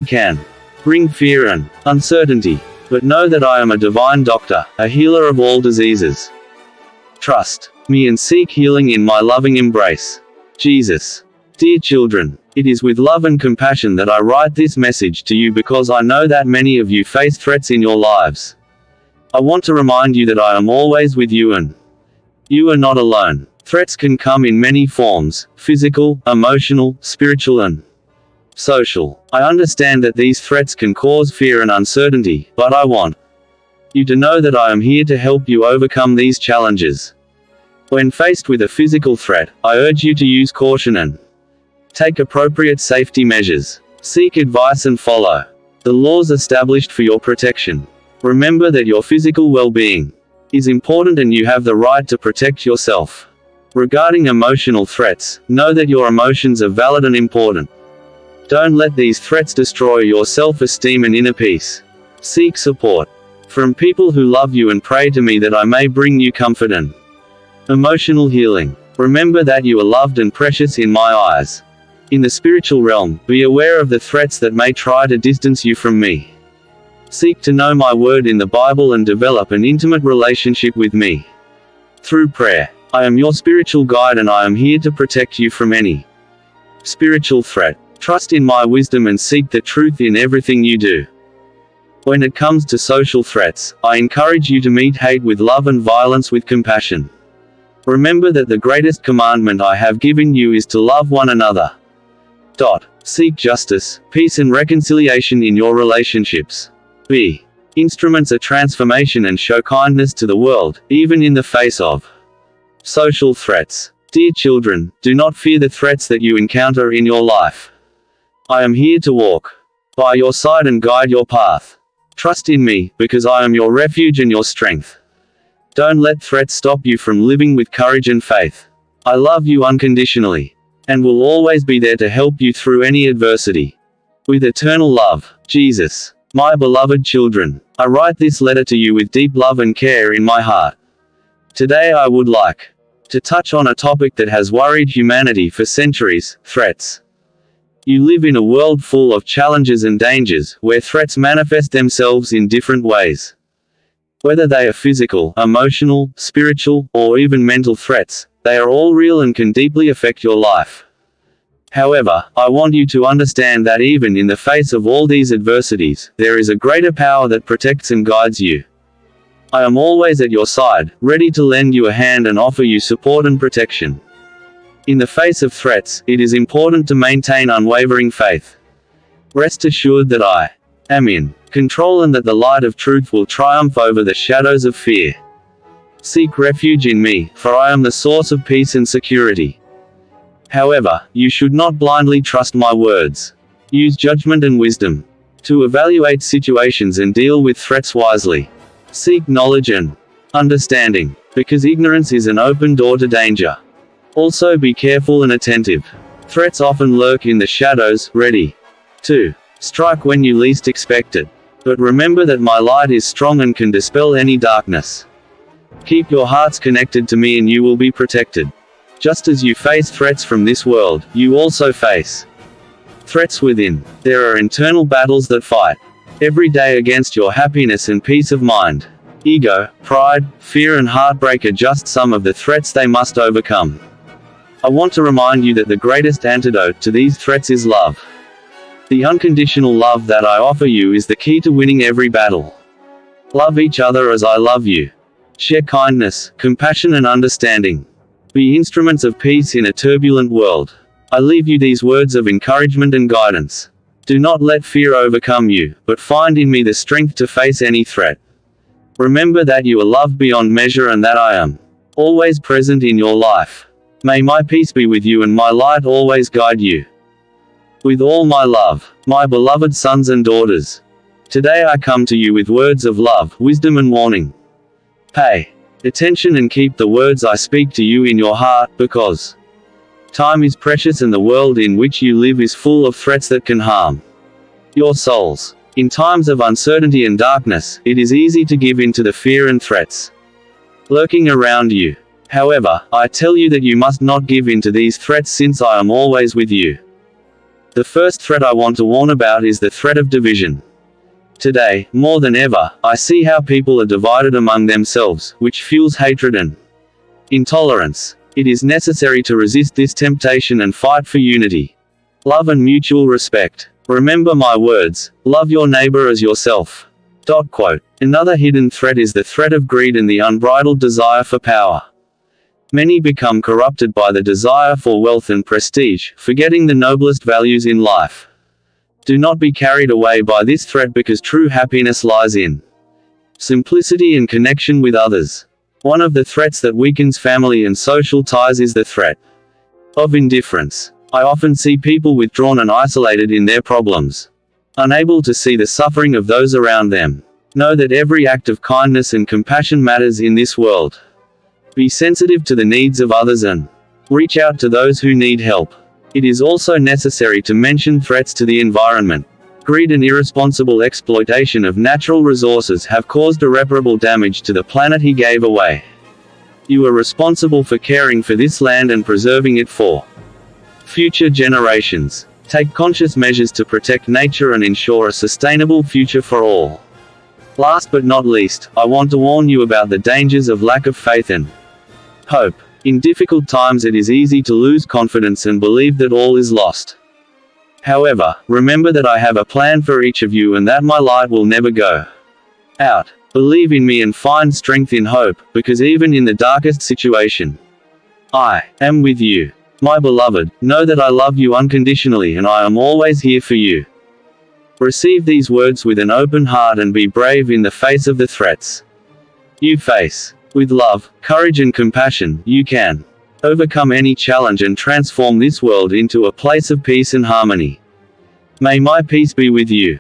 can bring fear and uncertainty. But know that I am a divine doctor, a healer of all diseases. Trust me and seek healing in my loving embrace. Jesus. Dear children, it is with love and compassion that I write this message to you because I know that many of you face threats in your lives. I want to remind you that I am always with you and you are not alone. Threats can come in many forms: physical, emotional, spiritual and social. I understand that these threats can cause fear and uncertainty, but I want you to know that I am here to help you overcome these challenges. When faced with a physical threat, I urge you to use caution and take appropriate safety measures. Seek advice and follow the laws established for your protection. Remember that your physical well-being is important and you have the right to protect yourself. Regarding emotional threats, know that your emotions are valid and important. Don't let these threats destroy your self-esteem and inner peace. Seek support from people who love you and pray to me that I may bring you comfort and emotional healing. Remember that you are loved and precious in my eyes. In the spiritual realm, be aware of the threats that may try to distance you from me. Seek to know my word in the Bible and develop an intimate relationship with me. Through prayer, I am your spiritual guide and I am here to protect you from any spiritual threat. Trust in my wisdom and seek the truth in everything you do. When it comes to social threats, I encourage you to meet hate with love and violence with compassion. Remember that the greatest commandment I have given you is to love one another. Seek justice, peace and reconciliation in your relationships. Be instruments of transformation and show kindness to the world, even in the face of social threats. Dear children, do not fear the threats that you encounter in your life. I am here to walk by your side and guide your path. Trust in me, because I am your refuge and your strength. Don't let threats stop you from living with courage and faith. I love you unconditionally, and will always be there to help you through any adversity. With eternal love, Jesus. My beloved children, I write this letter to you with deep love and care in my heart. Today I would like to touch on a topic that has worried humanity for centuries: threats. You live in a world full of challenges and dangers, where threats manifest themselves in different ways. Whether they are physical, emotional, spiritual, or even mental threats, they are all real and can deeply affect your life. However, I want you to understand that even in the face of all these adversities, there is a greater power that protects and guides you. I am always at your side, ready to lend you a hand and offer you support and protection. In the face of threats, it is important to maintain unwavering faith. Rest assured that I am in control and that the light of truth will triumph over the shadows of fear. Seek refuge in me, for I am the source of peace and security. However, you should not blindly trust my words. Use judgment and wisdom to evaluate situations and deal with threats wisely. Seek knowledge and understanding, because ignorance is an open door to danger. Also be careful and attentive. Threats often lurk in the shadows, ready to strike when you least expect it. But remember that my light is strong and can dispel any darkness. Keep your hearts connected to me and you will be protected. Just as you face threats from this world, you also face threats within. There are internal battles that fight every day against your happiness and peace of mind. Ego, pride, fear and heartbreak are just some of the threats they must overcome. I want to remind you that the greatest antidote to these threats is love. The unconditional love that I offer you is the key to winning every battle. Love each other as I love you. Share kindness, compassion and understanding. Be instruments of peace in a turbulent world. I leave you these words of encouragement and guidance. Do not let fear overcome you, but find in me the strength to face any threat. Remember that you are loved beyond measure and that I am always present in your life. May my peace be with you and my light always guide you. With all my love, my beloved sons and daughters. Today I come to you with words of love, wisdom and warning. Pay attention and keep the words I speak to you in your heart, because time is precious and the world in which you live is full of threats that can harm your souls. In times of uncertainty and darkness, it is easy to give in to the fear and threats lurking around you. However, I tell you that you must not give in to these threats since I am always with you. The first threat I want to warn about is the threat of division. Today, more than ever, I see how people are divided among themselves, which fuels hatred and intolerance. It is necessary to resist this temptation and fight for unity, love and mutual respect. Remember my words, love your neighbor as yourself. Quote. Another hidden threat is the threat of greed and the unbridled desire for power. Many become corrupted by the desire for wealth and prestige, forgetting the noblest values in life. Do not be carried away by this threat, because true happiness lies in simplicity and connection with others. One of the threats that weakens family and social ties is the threat of indifference. I often see people withdrawn and isolated in their problems, unable to see the suffering of those around them. Know that every act of kindness and compassion matters in this world. Be sensitive to the needs of others and reach out to those who need help. It is also necessary to mention threats to the environment. Greed and irresponsible exploitation of natural resources have caused irreparable damage to the planet He gave away. You are responsible for caring for this land and preserving it for future generations. Take conscious measures to protect nature and ensure a sustainable future for all. Last but not least, I want to warn you about the dangers of lack of faith and hope. In difficult times it is easy to lose confidence and believe that all is lost. However, remember that I have a plan for each of you and that my light will never go out. Believe in me and find strength in hope, because even in the darkest situation, I am with you. My beloved, know that I love you unconditionally and I am always here for you. Receive these words with an open heart and be brave in the face of the threats you face. With love, courage and compassion, you can overcome any challenge and transform this world into a place of peace and harmony. May my peace be with you.